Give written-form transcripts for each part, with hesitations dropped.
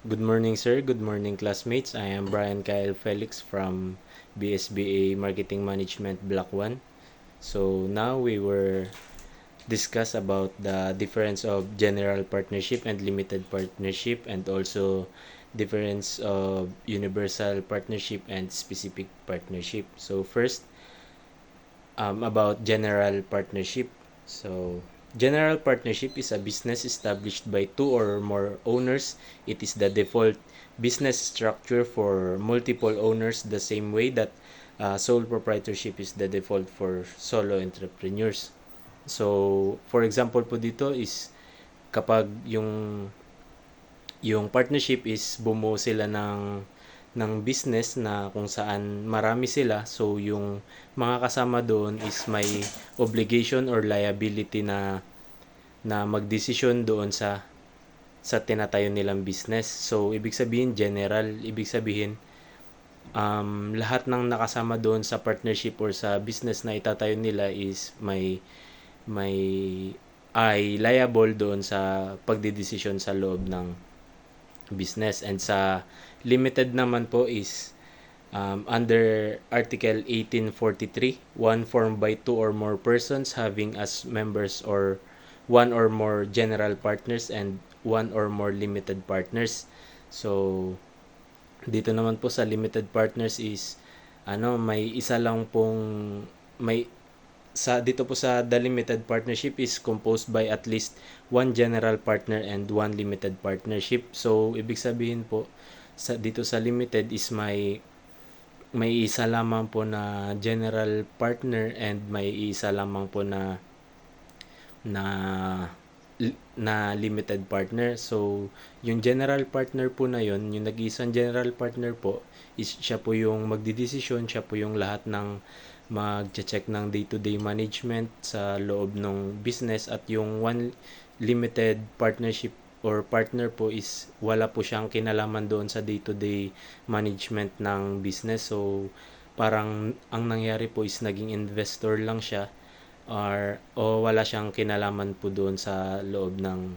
Good morning, sir. Good morning, classmates. I am Brian Kyle Felix from BSBA Marketing Management Block 1. So now we were discuss about the difference of general partnership and limited partnership, and also difference of universal partnership and specific partnership. So first, about general partnership. So general partnership is a business established by two or more owners. It is the default business structure for multiple owners, the same way that sole proprietorship is the default for solo entrepreneurs. So, for example po dito is kapag yung partnership is bumuo sila ng business na kung saan marami sila, so yung mga kasama doon is may obligation or liability na magdesisyon doon sa tinatayo nilang business. So ibig sabihin general, ibig sabihin lahat ng nakasama doon sa partnership or sa business na itatayo nila is may ay liable doon sa pagdedesisyon sa loob ng business. And sa limited naman po is under Article 1843, one formed by two or more persons having as members or one or more general partners and one or more limited partners. So dito naman po sa limited partners is may isa lang pong may dito po sa the limited partnership is composed by at least one general partner and one limited partnership. So ibig sabihin po dito sa limited is may isa lamang po na general partner and may isa lamang po na na limited partner. So yung general partner po na yon, yung nag-iisang general partner po is siya po yung magdidesisyon, siya po yung lahat ng mag-check ng day-to-day management sa loob ng business. At yung one limited partnership or partner po is wala po siyang kinalaman doon sa day-to-day management ng business. So parang ang nangyari po is naging investor lang siya o wala siyang kinalaman po doon sa loob ng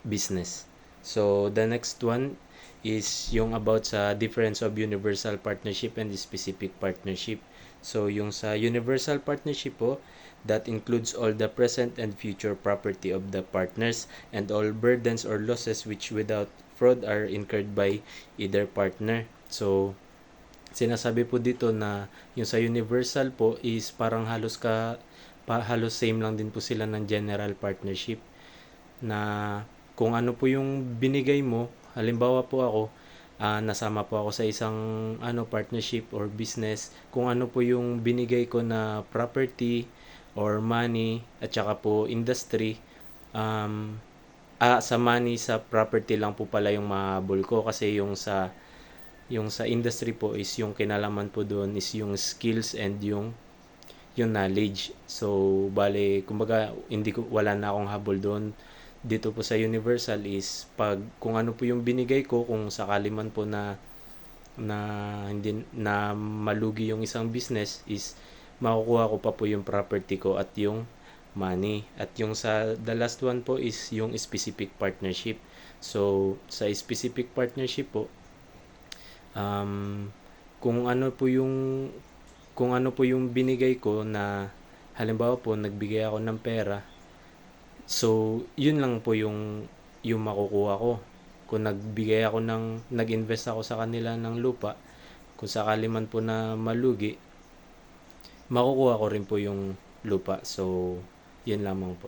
business. So the next one is yung about sa difference of universal partnership and specific partnership. So yung sa universal partnership po, that includes all the present and future property of the partners and all burdens or losses which without fraud are incurred by either partner. So sinasabi po dito na yung sa universal po is parang halos same lang din po sila ng general partnership, na kung ano po yung binigay mo. Halimbawa po ako, nasama po ako sa isang partnership or business, kung ano po yung binigay ko na property or money at saka po industry, sa money, sa property lang po pala yung mahabol ko, kasi yung sa industry po is yung kinalaman po doon is yung skills and yung knowledge. So bale kumbaga wala na akong habol doon. Dito po sa universal is pag kung ano po yung binigay ko, kung sakali man po na hindi na malugi yung isang business, is makukuha ko pa po yung property ko at yung money. At yung sa the last one po is yung specific partnership. So sa specific partnership po, kung ano po yung binigay ko, na halimbawa po nagbigay ako ng pera, so yun lang po yung makukuha ko. Kung nag-invest ako sa kanila ng lupa, kung sakali man po na malugi, makukuha ko rin po yung lupa. So yun lamang po.